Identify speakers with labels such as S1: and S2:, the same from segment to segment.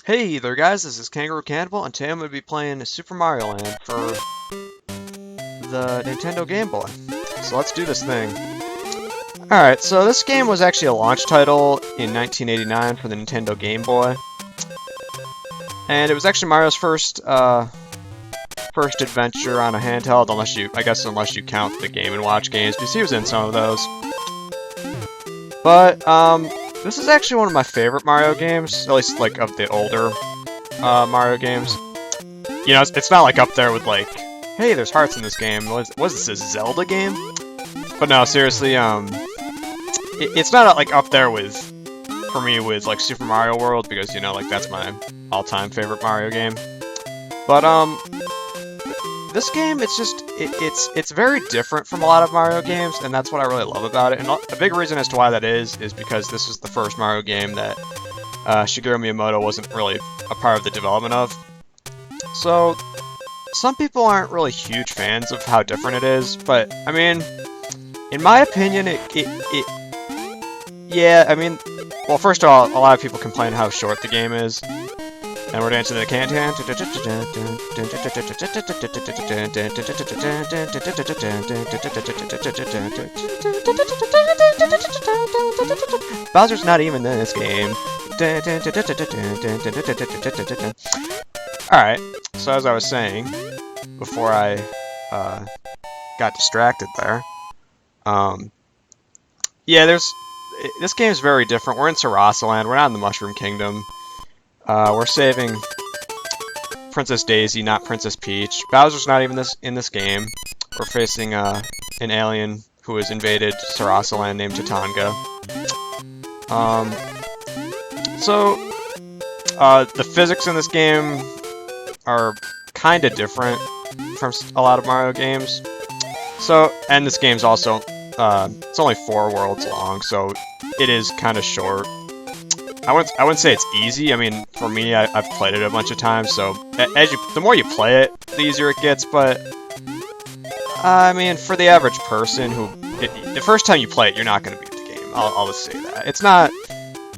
S1: Hey there guys, this is Kangaroo Cannibal, and today I'm going to be playing Super Mario Land for the Nintendo Game Boy. So let's do this thing. Alright, so this game was actually a launch title in 1989 for the Nintendo Game Boy. And it was actually Mario's first adventure on a handheld, unless you count the Game & Watch games, because he was in some of those. But, this is actually one of my favorite Mario games, at least, like, of the older Mario games. You know, it's not, like, up there with, like, hey, there's hearts in this game. Was this a Zelda game? But no, seriously, it's not, like, up there with, for me, with, like, Super Mario World, because, you know, like, that's my all-time favorite Mario game. But, this game, it's very different from a lot of Mario games, and that's what I really love about it. And a big reason as to why that is because this was the first Mario game that Shigeru Miyamoto wasn't really a part of the development of. So, some people aren't really huge fans of how different it is, but, I mean, in my opinion, yeah, I mean, well, first of all, a lot of people complain how short the game is. And we're dancing the can-can. Bowser's not even in this game. Alright, so as I was saying, before I got distracted there, yeah, this game is very different. We're in Sarasa Land, we're not in the Mushroom Kingdom. We're saving Princess Daisy, not Princess Peach. Bowser's not even in this game. We're facing an alien who has invaded Sarasa Land named Tatanga. The physics in this game are kind of different from a lot of Mario games. And this game's also, it's only 4 worlds long, so it is kind of short. I wouldn't say it's easy. I mean, for me, I've played it a bunch of times, so the more you play it, the easier it gets. But I mean, for the average person the first time you play it, you're not going to beat the game. I'll just say that. It's not.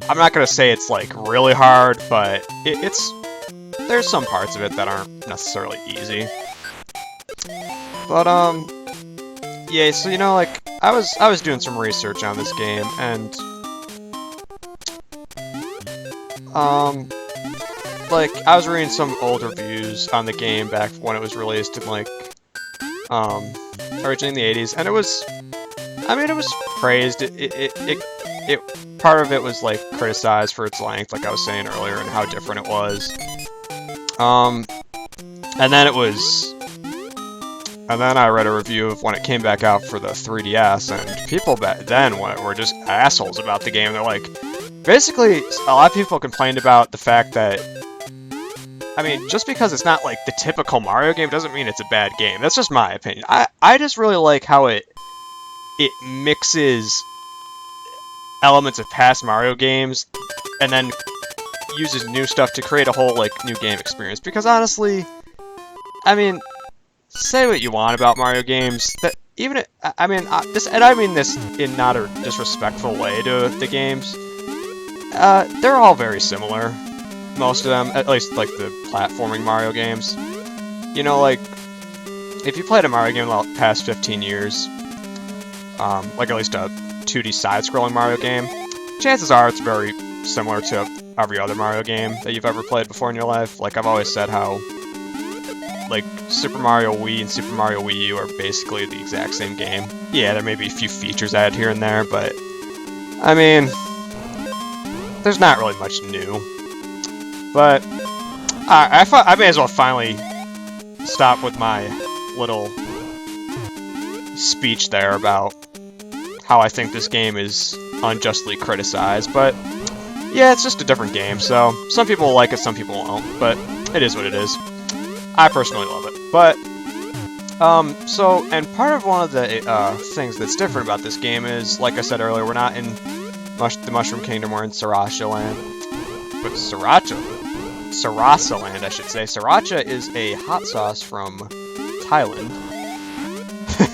S1: I'm not going to say it's like really hard, but there's some parts of it that aren't necessarily easy. But yeah. So you know, like I was doing some research on this game and. Like, I was reading some old reviews on the game back when it was released in, like, originally in the 80s, and it was praised. Part of it was, like, criticized for its length, like I was saying earlier, and how different it was. And then I read a review of when it came back out for the 3DS, and people back then were just assholes about the game. They're like, basically, a lot of people complained about the fact that, I mean, just because it's not like the typical Mario game doesn't mean it's a bad game. That's just my opinion. I just really like how it mixes elements of past Mario games and then uses new stuff to create a whole, like, new game experience. Because honestly, I mean, say what you want about Mario games, that even, I mean this in not a disrespectful way to the games. They're all very similar. Most of them, at least like the platforming Mario games. You know, like, if you played a Mario game in the past 15 years, like at least a 2D side-scrolling Mario game, chances are it's very similar to every other Mario game that you've ever played before in your life. Like, I've always said how, like, Super Mario Wii and Super Mario Wii U are basically the exact same game. Yeah, there may be a few features added here and there, but, I mean, there's not really much new. But I may as well finally stop with my little speech there about how I think this game is unjustly criticized. But yeah, it's just a different game, so some people will like it, some people won't, but it is what it is. I personally love it. But and part of one of the things that's different about this game is, like I said earlier, we're not in the Mushroom Kingdom, we're in Sarasa Land. But Sarasa Land, I should say. Sriracha is a hot sauce from Thailand.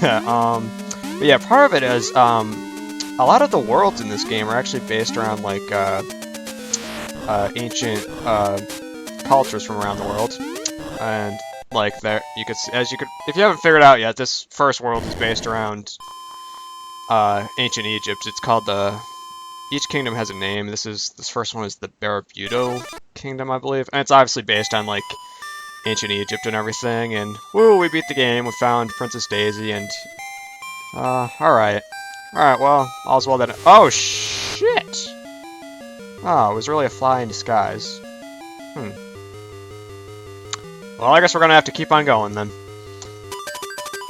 S1: But yeah, part of it is, a lot of the worlds in this game are actually based around, like, ancient cultures from around the world, and like there you could if you haven't figured out yet, this first world is based around ancient Egypt. It's called each kingdom has a name. This first one is the Barabudo Kingdom, I believe, and it's obviously based on like ancient Egypt and everything. And woo, we beat the game. We found Princess Daisy, and all right, well, all's well that. Oh shit! Oh, it was really a fly in disguise. Well, I guess we're gonna have to keep on going then.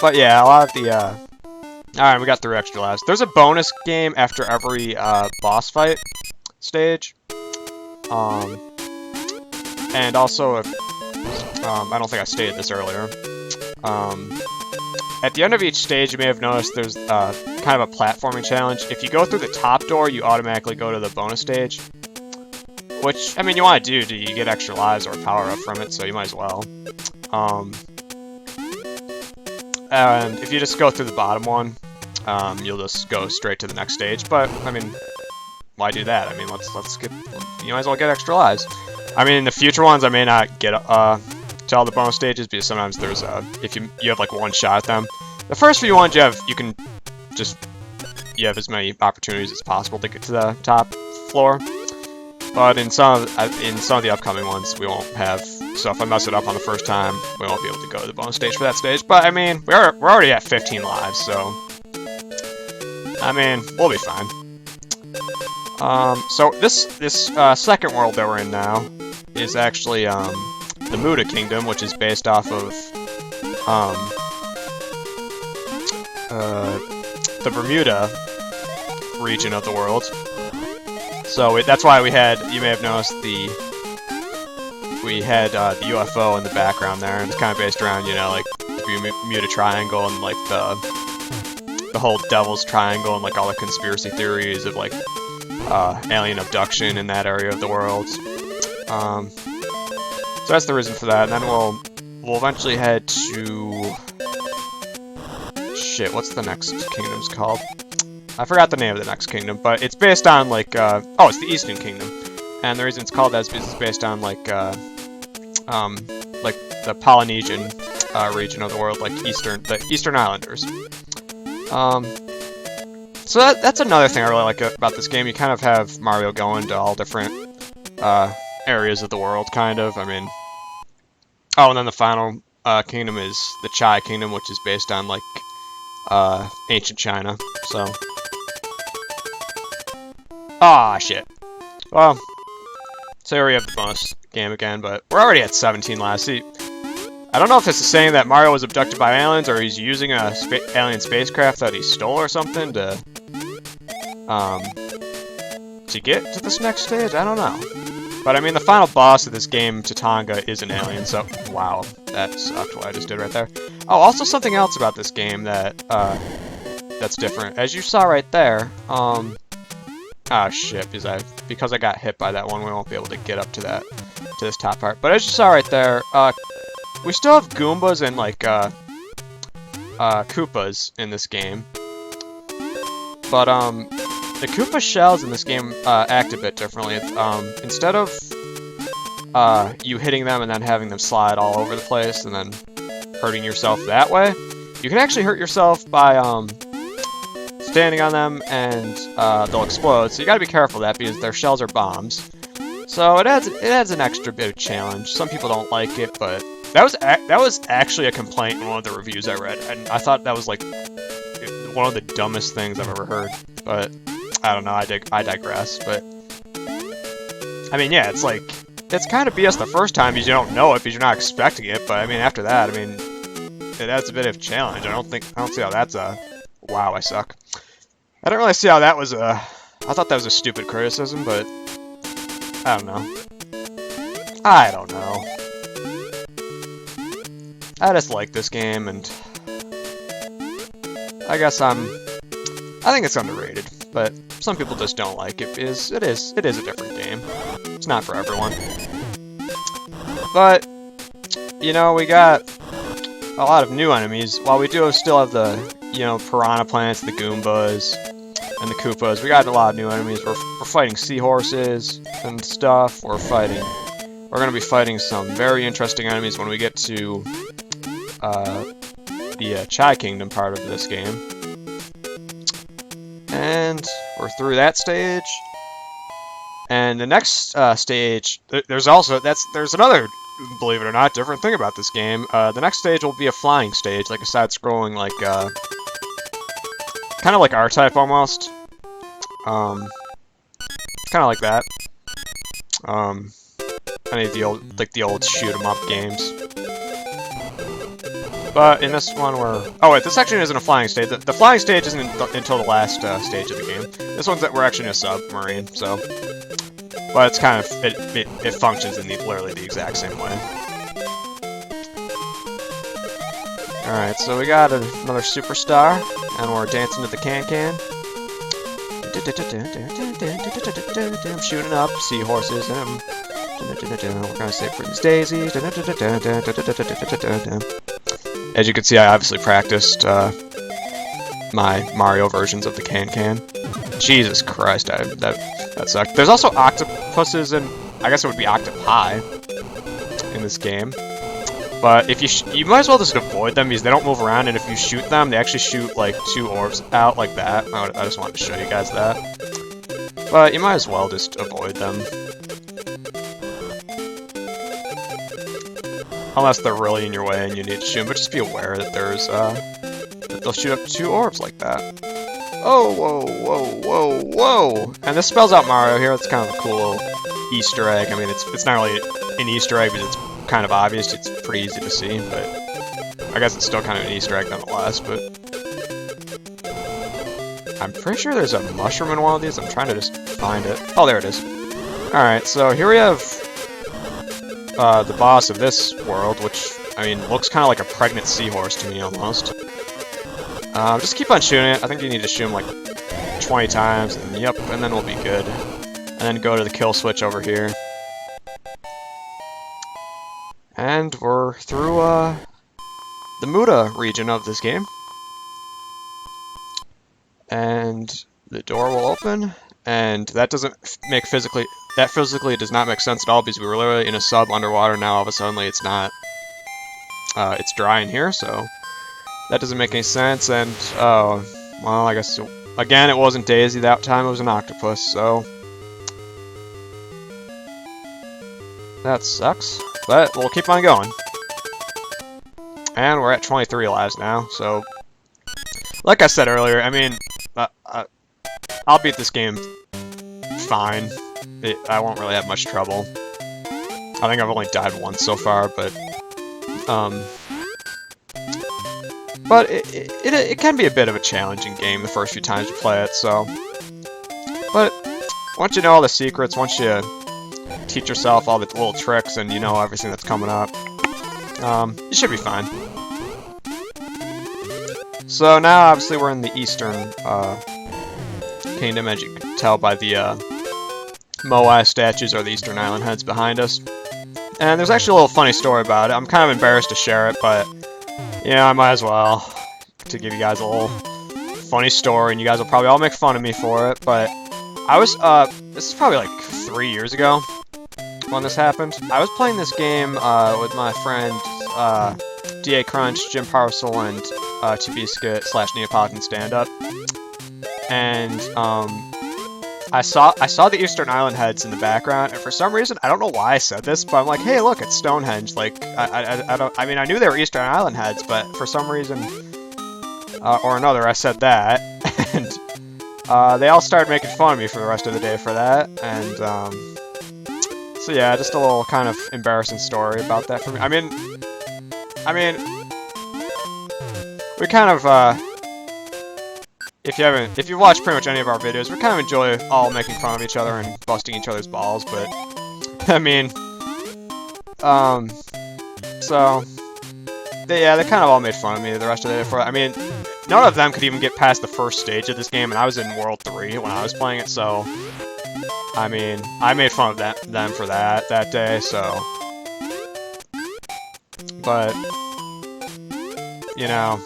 S1: But yeah, a lot of the alright, we got 3 extra lives. There's a bonus game after every boss fight stage. And also if I don't think I stated this earlier. At the end of each stage, you may have noticed there's kind of a platforming challenge. If you go through the top door, you automatically go to the bonus stage. Which, I mean, you want to do you get extra lives or power up from it, so you might as well. And if you just go through the bottom one, you'll just go straight to the next stage. But, I mean, why do that? I mean, let's skip. You might as well get extra lives. I mean, in the future ones, I may not get to all the bonus stages, because sometimes there's if you have like one shot at them. The first few ones you have as many opportunities as possible to get to the top floor. But in some of the upcoming ones, we won't have. So if I mess it up on the first time, we won't be able to go to the bonus stage for that stage. But I mean, we're already at 15 lives, so I mean, we'll be fine. So this second world that we're in now is actually the Muda Kingdom, which is based off of the Bermuda region of the world. So that's why you may have noticed the UFO in the background there, and it's kind of based around, you know, like the Bermuda Triangle and like the whole Devil's Triangle and like all the conspiracy theories of like alien abduction in that area of the world. So that's the reason for that, and then we'll eventually head to shit. What's the next kingdom's called? I forgot the name of the next kingdom, but it's based on like it's the Eastern Kingdom, and the reason it's called that is because it's based on like the Polynesian region of the world, like the Eastern Islanders. So that's another thing I really like about this game. You kind of have Mario going to all different areas of the world, kind of. I mean, and then the final kingdom is the Chai Kingdom, which is based on like ancient China. So. Ah, shit. Well, so here we have the bonus game again, but we're already at 17 lives. See, I don't know if this is saying that Mario was abducted by aliens, or he's using a alien spacecraft that he stole or something to get to this next stage. I don't know. But I mean, the final boss of this game, Tatanga, is an alien, so wow, that sucked what I just did right there. Oh, also something else about this game that that's different. As you saw right there, ah, shit, because I got hit by that one, we won't be able to get up to this top part. But as you saw right there, we still have Goombas and, like, Koopas in this game. But, the Koopa shells in this game, act a bit differently. Instead of, you hitting them and then having them slide all over the place and then hurting yourself that way, you can actually hurt yourself by, standing on them, and they'll explode. So you gotta be careful of that, because their shells are bombs. So it adds an extra bit of challenge. Some people don't like it, but that was actually a complaint in one of the reviews I read, and I thought that was like one of the dumbest things I've ever heard. But I don't know. I digress. But I mean, yeah, it's like it's kind of BS the first time because you don't know it, because you're not expecting it. But I mean, after that, I mean, it adds a bit of challenge. I don't see how that's a wow, I suck. I don't really see how that was I thought that was a stupid criticism, but I don't know. I just like this game, and I think it's underrated, but some people just don't like it, because it is a different game. It's not for everyone. But, you know, we got a lot of new enemies, while we do still have the, you know, Piranha Plants, the Goombas, and the Koopas. We got a lot of new enemies. We're fighting seahorses and stuff. We're gonna be fighting some very interesting enemies when we get to the Chai Kingdom part of this game. And we're through that stage. And the next stage, there's another, believe it or not, different thing about this game. The next stage will be a flying stage, like a side-scrolling, like, kind of like R-Type almost. Kind of like that. Any of the old shoot-'em-up games. But in this one, oh wait, this section isn't a flying stage. The flying stage isn't until the last stage of the game. This one's we're actually in a submarine, so. But it's kind of it functions in literally the exact same way. All right, so we got another superstar, and we're dancing to the can-can. I'm shooting up seahorses, and we're gonna save Prince Daisy. As you can see, I obviously practiced my Mario versions of the can-can. Jesus Christ, that sucked. There's also octopuses and I guess it would be octopi in this game. But if you might as well just avoid them because they don't move around, and if you shoot them, they actually shoot like 2 orbs out like that. I just wanted to show you guys that. But you might as well just avoid them. Unless they're really in your way and you need to shoot them, but just be aware that there's, that they'll shoot up 2 orbs like that. Oh, whoa, whoa, whoa, whoa! And this spells out Mario here. It's kind of a cool little Easter egg. I mean, it's not really an Easter egg because it's kind of obvious. It's pretty easy to see, but I guess it's still kind of an Easter egg nonetheless, but I'm pretty sure there's a mushroom in one of these. I'm trying to just find it. Oh, there it is. Alright, so here we have the boss of this world, which, I mean, looks kind of like a pregnant seahorse to me, almost. Just keep on shooting it. I think you need to shoot him like 20 times, and yep, and then we'll be good. And then go to the kill switch over here. And we're through, the Muda region of this game. And the door will open, and that doesn't make physically does not make sense at all because we were literally in a sub underwater. Now all of a sudden it's not. It's dry in here, so that doesn't make any sense. And oh, well, I guess again it wasn't Daisy that time; it was an octopus. So that sucks, but we'll keep on going. And we're at 23 lives now. So, like I said earlier, I mean, I'll beat this game fine. I won't really have much trouble. I think I've only died once so far, but it can be a bit of a challenging game the first few times you play it. So, but once you know all the secrets, once you teach yourself all the little tricks, and you know everything that's coming up, you should be fine. So now, obviously, we're in the Eastern Kingdom, as you can tell by the Moai statues or the Eastern Island heads behind us. And there's actually a little funny story about it. I'm kind of embarrassed to share it, but you know, I might as well to give you guys a little funny story, and you guys will probably all make fun of me for it. But I was this is probably like 3 years ago when this happened. I was playing this game with my friend DA Crunch, Jim Parcel, and Tubiscuit / Neapolitan Stand Up, and I saw the Eastern Island heads in the background, and for some reason, I don't know why I said this, but I'm like, hey, look, it's Stonehenge. Like, I mean, I knew they were Eastern Island heads, but for some reason or another, I said that, and they all started making fun of me for the rest of the day for that, and so yeah, just a little kind of embarrassing story about that for me. I mean, we kind of if you've watched pretty much any of our videos, we kind of enjoy all making fun of each other and busting each other's balls, but I mean, so they kind of all made fun of me the rest of the day for it. I mean, none of them could even get past the first stage of this game, and I was in World 3 when I was playing it, so I mean, I made fun of them for that day, so, but you know,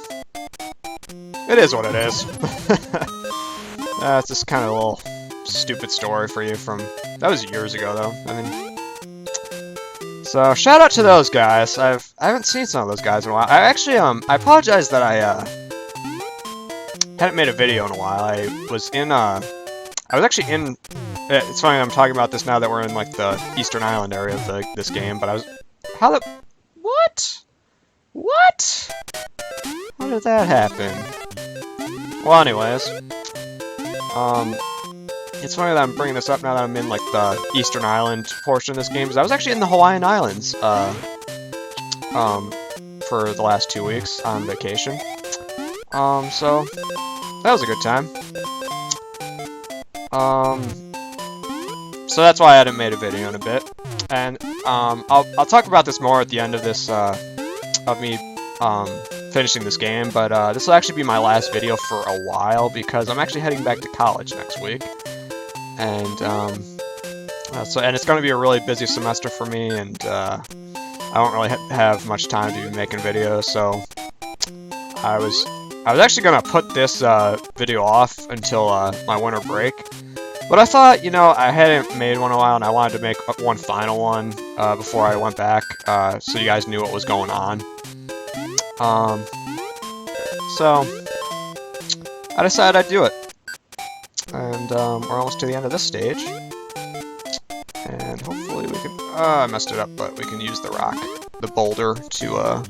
S1: it is what it is. It's just kind of a little stupid story for you from... That was years ago, though. I mean... So, shout out to those guys. I haven't seen some of those guys in a while. I actually, I apologize that I, hadn't made a video in a while. I was actually in... It's funny I'm talking about this now that we're in, like, the Eastern Island area of this game, but I was... How the... What? What? How did that happen? Well, anyways... It's funny that I'm bringing this up now that I'm in, like, the Eastern Island portion of this game, because I was actually in the Hawaiian Islands, for the last 2 weeks on vacation. So, that was a good time. So that's why I hadn't made a video in a bit. And, I'll talk about this more at the end of this, of me, finishing this game, but, this will actually be my last video for a while, because I'm actually heading back to college next week. And, and it's going to be a really busy semester for me, and, I don't really have much time to be making videos, so I was actually going to put this, video off until, my winter break, but I thought, you know, I hadn't made one in a while, and I wanted to make one final one, before I went back, so you guys knew what was going on. So, I decided I'd do it. And, we're almost to the end of this stage. And hopefully we can... I messed it up, but we can use the boulder to,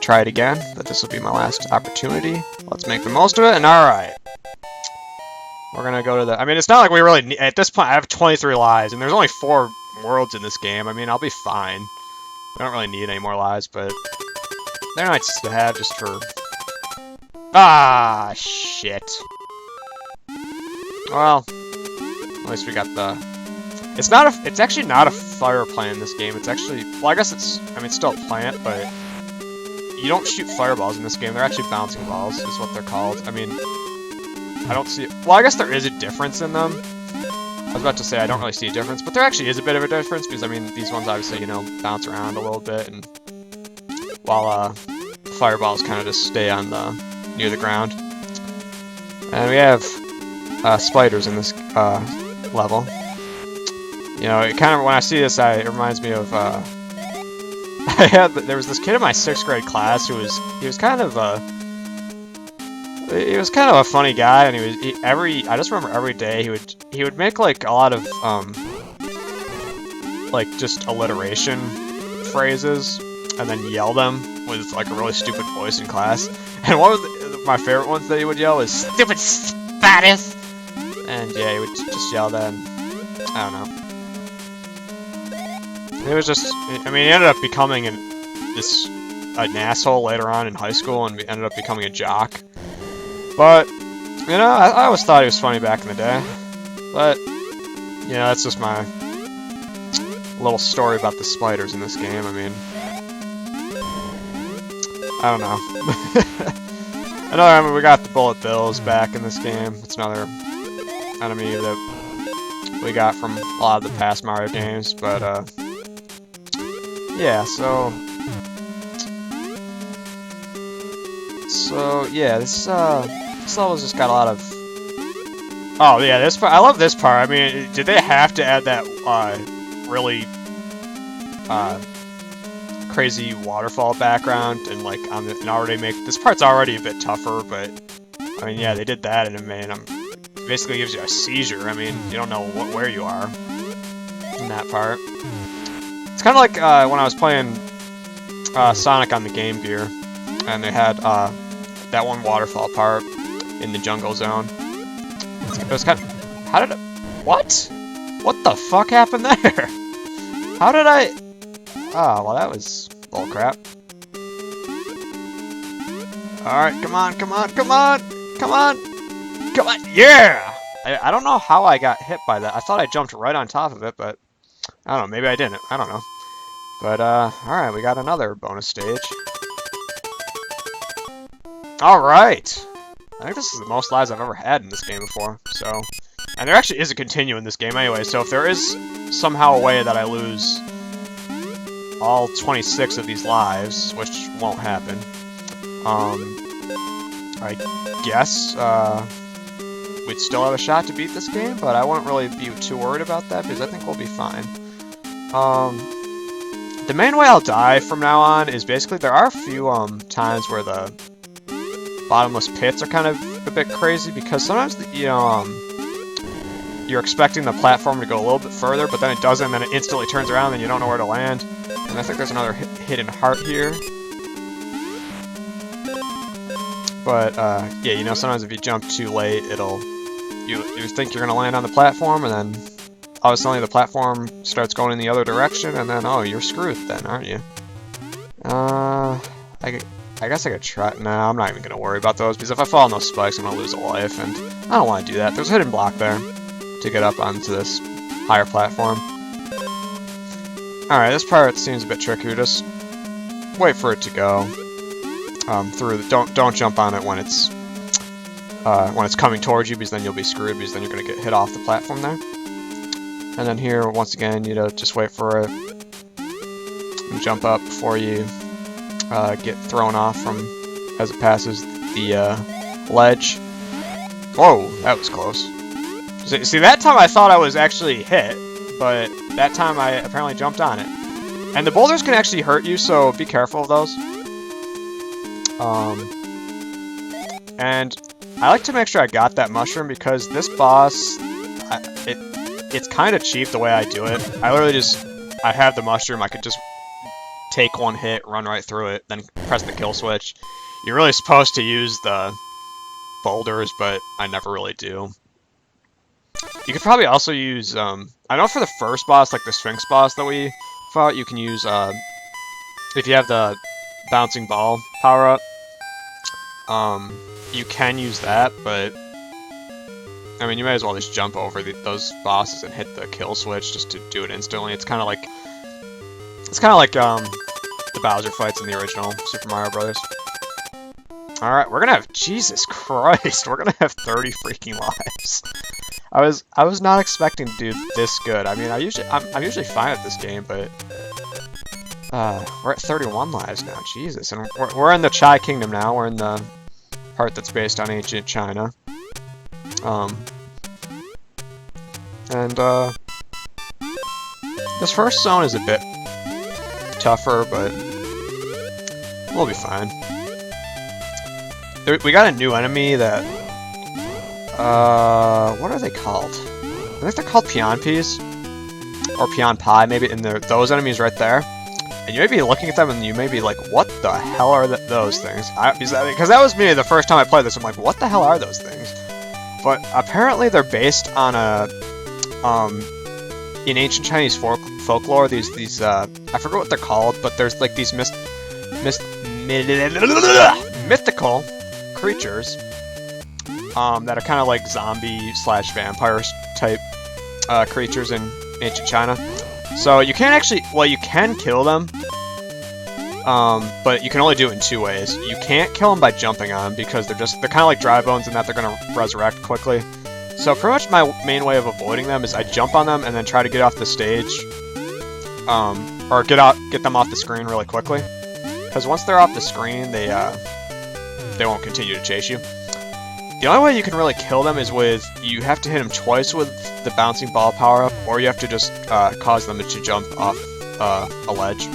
S1: try it again. But this will be my last opportunity. Let's make the most of it, and alright. We're gonna go to the... I mean, it's not like we really need... At this point, I have 23 lives, and there's only 4 worlds in this game. I mean, I'll be fine. I don't really need any more lives, but... They're nice to have just for... Ah, shit. Well, at least we got the... It's actually not a fire plant in this game. It's actually... Well, I guess it's... I mean, it's still a plant, but... You don't shoot fireballs in this game. They're actually bouncing balls, is what they're called. I mean... I don't see... Well, I guess there is a difference in them. I was about to say I don't really see a difference, but there actually is a bit of a difference, because, I mean, these ones obviously, you know, bounce around a little bit, and... While, fireballs kind of just stay on near the ground. And we have... spiders in this level. You know, it kind of, when I see this, it reminds me of there was this kid in my 6th grade class who was kind of a funny guy, and I just remember every day he would make like a lot of like just alliteration phrases and then yell them with like a really stupid voice in class. And one of my favorite ones that he would yell is "Stupid spiders." And yeah, he would just yell that, and I don't know. It was just, I mean, he ended up becoming an asshole later on in high school, and ended up becoming a jock. But, you know, I always thought he was funny back in the day. But, you know, that's just my little story about the spiders in this game. I mean, I don't know. I mean, we got the bullet bills back in this game. It's another enemy that we got from a lot of the past Mario games, but yeah, so yeah, this level's just got a lot of... Oh yeah, this part, I love this part. I mean, did they have to add that really crazy waterfall background and like and already make this part's already a bit tougher, but I mean, yeah, they did that, and man, basically gives you a seizure. I mean, you don't know where you are in that part. It's kind of like when I was playing Sonic on the Game Gear, and they had that one waterfall part in the jungle zone. It was kind of... How did it... What? What the fuck happened there? How did I... Oh, well, that was bullcrap. Alright, come on, come on, come on! Come on! Come on! Yeah! I don't know how I got hit by that. I thought I jumped right on top of it, but... I don't know, maybe I didn't. I don't know. But, alright, we got another bonus stage. Alright! I think this is the most lives I've ever had in this game before, so... And there actually is a continue in this game anyway, so if there is somehow a way that I lose all 26 of these lives, which won't happen, I guess, we'd still have a shot to beat this game, but I wouldn't really be too worried about that because I think we'll be fine. The main way I'll die from now on is basically there are a few times where the bottomless pits are kind of a bit crazy because sometimes you're expecting the platform to go a little bit further, but then it doesn't, and then it instantly turns around and you don't know where to land. And I think there's another hidden heart here. But yeah, sometimes if you jump too late, you think you're gonna land on the platform, and then all of a sudden the platform starts going in the other direction, and then oh, you're screwed then, aren't you? I guess I could try. Nah, I'm not even gonna worry about those because if I fall on those spikes, I'm gonna lose a life, and I don't want to do that. There's a hidden block there to get up onto this higher platform. All right, this part seems a bit trickier. Just wait for it to go through. Don't jump on it when it's coming towards you, because then you'll be screwed, because then you're gonna get hit off the platform there. And then here, once again, you just wait for it and jump up before you get thrown off from as it passes the ledge. Whoa, that was close. See, that time I thought I was actually hit, but that time I apparently jumped on it. And the boulders can actually hurt you, so be careful of those. And I like to make sure I got that mushroom because this boss, it's kind of cheap the way I do it. I literally I have the mushroom, I could just take one hit, run right through it, then press the kill switch. You're really supposed to use the boulders, but I never really do. You could probably also use, I know for the first boss, like the Sphinx boss that we fought, you can use, if you have the bouncing ball power-up, you can use that, but, I mean, you might as well just jump over those bosses and hit the kill switch just to do it instantly. It's kind of like, the Bowser fights in the original Super Mario Brothers. Alright, we're gonna have, Jesus Christ, we're gonna have 30 freaking lives. I was not expecting to do this good. I mean, I'm usually fine at this game, but we're at 31 lives now. Jesus, and we're in the Chai Kingdom now. We're in the part that's based on ancient China. This first zone is a bit tougher, but we'll be fine. We got a new enemy that, what are they called? I think they're called Pion Peas, or Pion Pie, maybe, and those enemies right there. And you may be looking at them and you may be like, what the hell are those things? Because that was me the first time I played this, I'm like, what the hell are those things? But apparently they're based on in ancient Chinese folklore, these I forget what they're called, but there's like these mythical creatures that are kind of like zombie/vampire type creatures in ancient China. So you can't actually, well, you can kill them, but you can only do it in two ways. You can't kill them by jumping on them because they're kind of like dry bones in that they're gonna resurrect quickly. So pretty much my main way of avoiding them is I jump on them and then try to get off the stage, or get them off the screen really quickly. Because once they're off the screen, they won't continue to chase you. The only way you can really kill them is you have to hit them twice with the bouncing ball power-up, or you have to just cause them to jump off a ledge.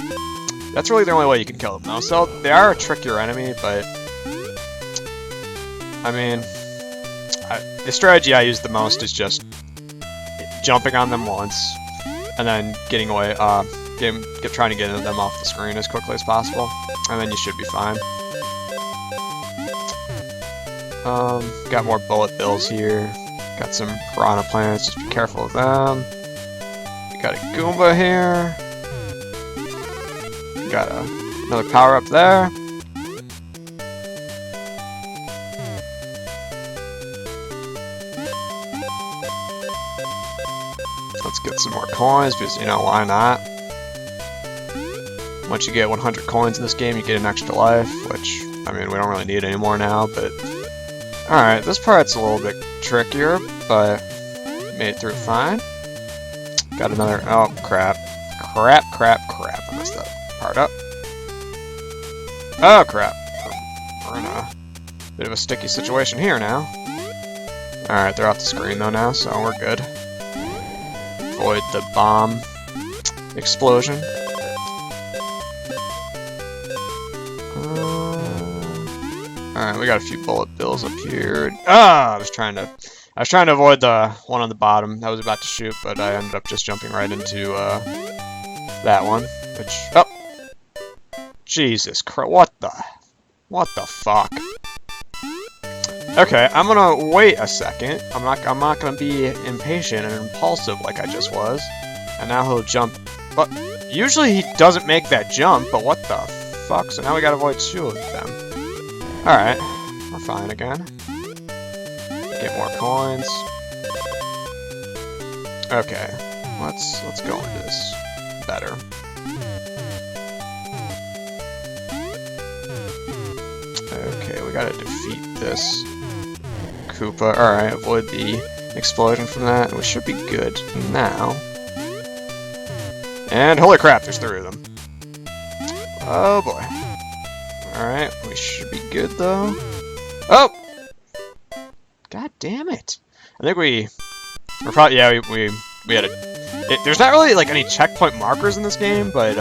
S1: That's really the only way you can kill them, though. So they are a trickier enemy, but I mean, the strategy I use the most is just jumping on them once, and then getting away, trying to get them off the screen as quickly as possible, and then you should be fine. Got more bullet bills here. Got some piranha plants, just be careful of them. We got a Goomba here. Got another power up there. Let's get some more coins, because, you know, why not? Once you get 100 coins in this game, you get an extra life, which, I mean, we don't really need anymore now, but... Alright, this part's a little bit trickier, but made it through fine. Got another... Oh, crap. Crap. I messed that part up. Oh, crap. We're in a bit of a sticky situation here now. Alright, they're off the screen though now, so we're good. Avoid the bomb explosion. Alright, we got a few bullet bills up here. Ah! I was trying to avoid the one on the bottom that was about to shoot, but I ended up just jumping right into that one. Which, oh, Jesus Christ! What the fuck? Okay, I'm gonna wait a second. I'm not gonna be impatient and impulsive like I just was. And now he'll jump. But usually he doesn't make that jump. But what the fuck? So now we gotta avoid two of them. All right, we're fine again. Get more coins. Okay, let's go into this better. Okay, we gotta defeat this Koopa. Alright, avoid the explosion from that. We should be good now. And holy crap, there's 3 of them. Oh boy. Alright, we should be good though. Oh! God damn it. I think we're probably, yeah, we had there's not really like any checkpoint markers in this game, but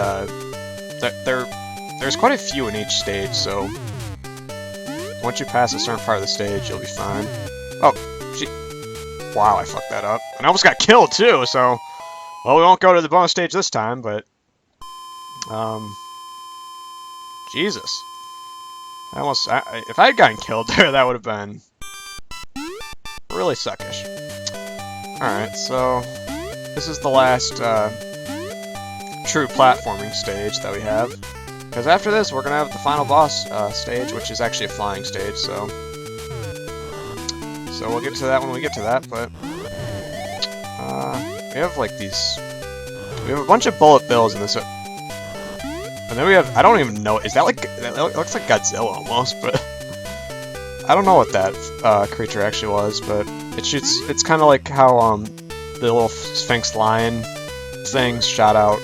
S1: there's quite a few in each stage, so once you pass a certain part of the stage, you'll be fine. Oh, wow, I fucked that up. And I almost got killed too, so well, we won't go to the bonus stage this time, but Jesus. If I had gotten killed there, that would have been really suckish. Alright, so this is the last true platforming stage that we have. Because after this, we're going to have the final boss stage, which is actually a flying stage, so we'll get to that when we get to that, but we have like these, we have a bunch of bullet bills in this, and then we have, I don't even know, is that like, that looks like Godzilla almost, but I don't know what that creature actually was, but it shoots, it's kind of like how the little Sphinx lion things shot out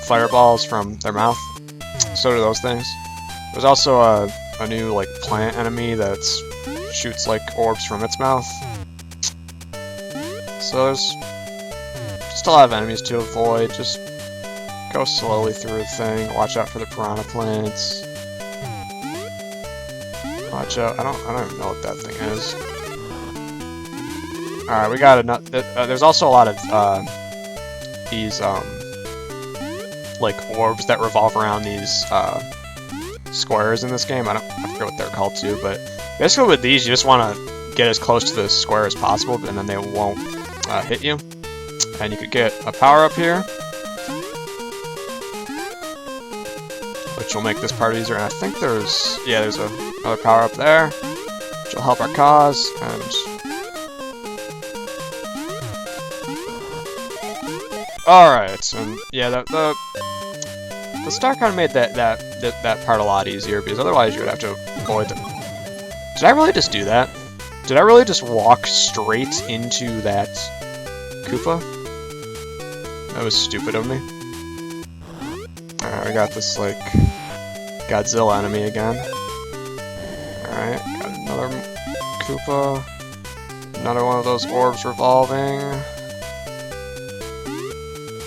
S1: fireballs from their mouth. So do those things. There's also a new like plant enemy that shoots like orbs from its mouth. So there's just a lot of enemies to avoid. Just go slowly through the thing. Watch out for the piranha plants. Watch out! I don't even know what that thing is. All right, we got enough. There's also a lot of these like orbs that revolve around these squares in this game. I forget what they're called too, but basically with these, you just want to get as close to the square as possible, and then they won't hit you. And you could get a power up here, which will make this part easier. And I think there's another power up there, which will help our cause. And alright, and yeah, the star kind of made that part a lot easier, because otherwise you would have to avoid them. Did I really just do that? Did I really just walk straight into that Koopa? That was stupid of me. Alright, we got this, like, Godzilla enemy again. Alright, got another Koopa. Another one of those orbs revolving.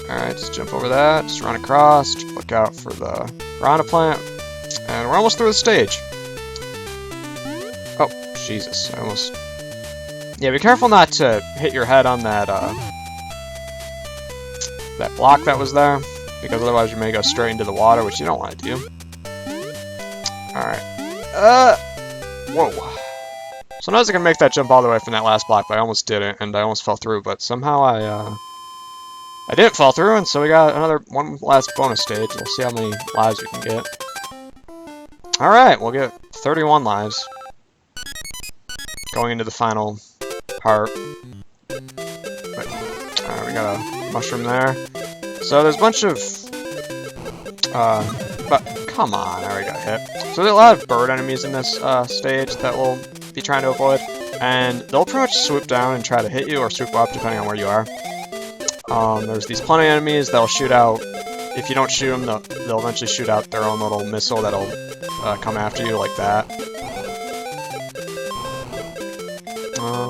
S1: Alright, just jump over that, just run across, just look out for the piranha plant, and we're almost through the stage. Oh, Jesus, I almost... Yeah, be careful not to hit your head on that, that block that was there, because otherwise you may go straight into the water, which you don't want to do. Alright. Whoa. Sometimes I can make that jump all the way from that last block, but I almost didn't, and I almost fell through, but somehow I didn't fall through, and so we got one last bonus stage. We'll see how many lives we can get. Alright, we'll get 31 lives. Going into the final part. But, we got a mushroom there. So there's a bunch of... but, come on, I already got hit. So there's a lot of bird enemies in this stage that we'll be trying to avoid. And they'll pretty much swoop down and try to hit you, or swoop up, depending on where you are. There's these plenty of enemies that'll shoot out, if you don't shoot them, they'll eventually shoot out their own little missile that'll come after you like that.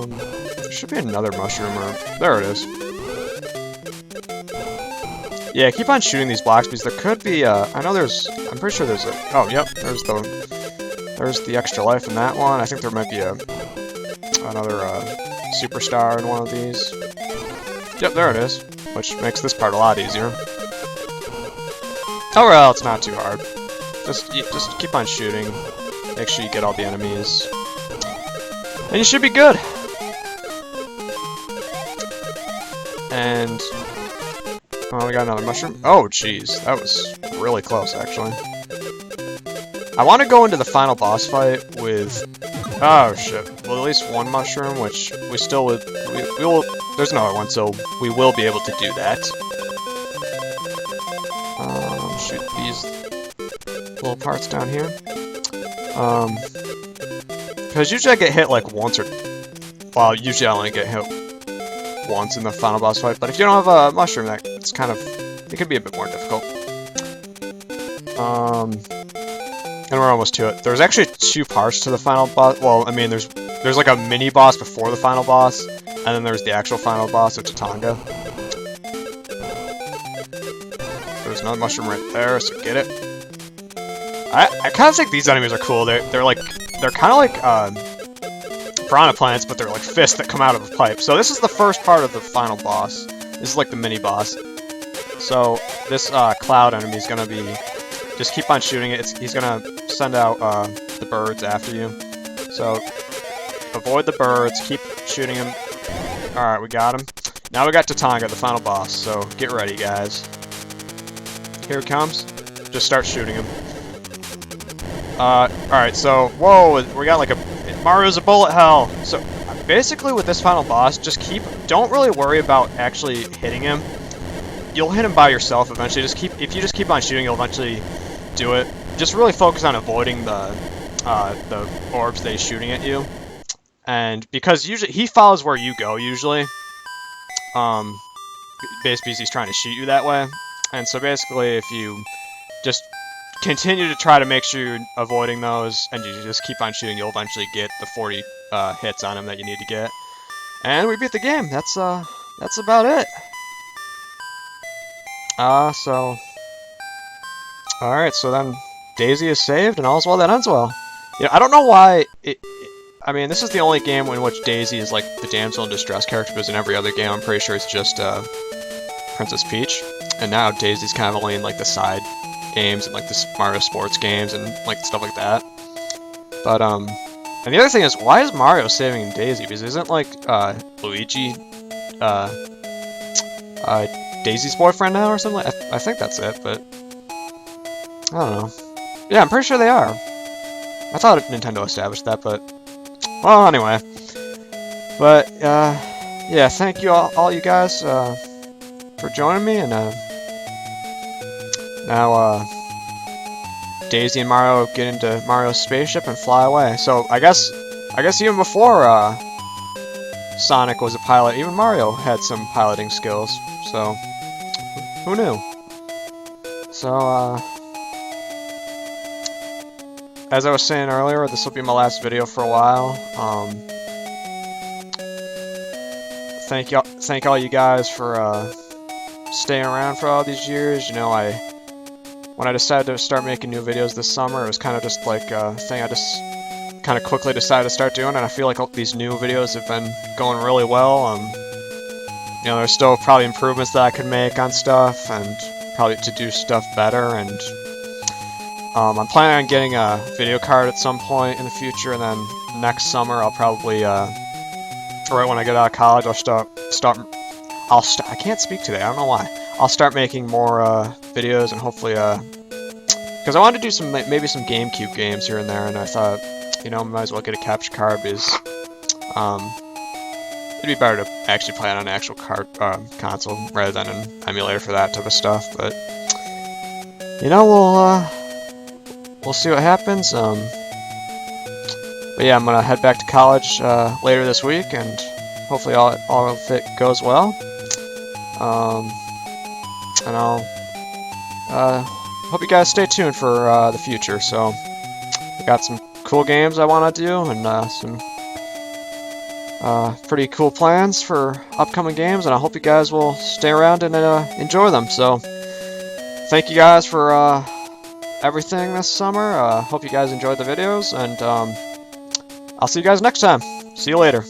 S1: There should be another mushroom, or there it is. Yeah, keep on shooting these blocks because there could be. I know there's. I'm pretty sure there's a. Oh, yep. There's the extra life in that one. I think there might be another superstar in one of these. Yep, there it is, which makes this part a lot easier. Oh well, it's not too hard. Just keep on shooting. Make sure you get all the enemies, and you should be good. And oh, we got another mushroom. Oh, jeez, that was really close, actually. I want to go into the final boss fight with. Oh shit! Well, at least one mushroom, which we still would. We will. There's another one, so we will be able to do that. Shoot these little parts down here. Because usually I get hit like once or. Well, usually I only get hit once in the final boss fight, but if you don't have a mushroom, it's kind of. It can be a bit more difficult. And we're almost to it. There's actually 2 parts to the final boss. Well, I mean, there's like a mini boss before the final boss, and then there's the actual final boss of Tatanga. There's another mushroom right there, so get it. I kind of think these enemies are cool. They're kind of like piranha plants, but they're like fists that come out of a pipe. So this is the first part of the final boss. This is like the mini boss. So this cloud enemy is gonna be. Just keep on shooting it. He's gonna send out the birds after you. So avoid the birds. Keep shooting him. All right, we got him. Now we got Tatanga, the final boss. So get ready, guys. Here it comes. Just start shooting him. All right. So whoa, we got like Mario's a bullet hell. So basically, with this final boss, don't really worry about actually hitting him. You'll hit him by yourself eventually. If you just keep on shooting, you'll eventually do it. Just really focus on avoiding the orbs that he's shooting at you, and because usually he follows where you go usually. Basically because he's trying to shoot you that way, and so basically if you just continue to try to make sure you're avoiding those, and you just keep on shooting, you'll eventually get the 40 hits on him that you need to get, and we beat the game. That's about it. Alright, so then Daisy is saved, and all's well that ends well. Yeah, I don't know why I mean, this is the only game in which Daisy is like the damsel in distress character, because in every other game I'm pretty sure it's just Princess Peach. And now Daisy's kind of only in like the side games and like the Mario sports games and like stuff like that. But and the other thing is, why is Mario saving Daisy? Because isn't like Luigi Daisy's boyfriend now or something? I think that's it, but I don't know. Yeah, I'm pretty sure they are. I thought Nintendo established that, but well, anyway. But yeah, thank you all you guys for joining me, and now Daisy and Mario get into Mario's spaceship and fly away. So I guess even before Sonic was a pilot, even Mario had some piloting skills. So who knew? So as I was saying earlier, this will be my last video for a while. Thank all you guys for staying around for all these years. You know, when I decided to start making new videos this summer, it was kind of just like a thing I just kind of quickly decided to start doing, and I feel like all these new videos have been going really well. You know, there's still probably improvements that I could make on stuff, and probably to do stuff better, and I'm planning on getting a video card at some point in the future, and then next summer I'll probably, right when I get out of college, I can't speak today, I don't know why. I'll start making more videos, and hopefully, because I wanted to do maybe some GameCube games here and there, and I thought, you know, might as well get a capture card, because it'd be better to actually play on an actual console rather than an emulator for that type of stuff. But you know, we'll see what happens. But yeah, I'm gonna head back to college later this week, and hopefully all of it goes well. And I'll hope you guys stay tuned for the future. So I got some cool games I want to do, and some pretty cool plans for upcoming games, and I hope you guys will stay around and enjoy them. So, thank you guys for everything this summer. Hope you guys enjoyed the videos, and I'll see you guys next time. See you later.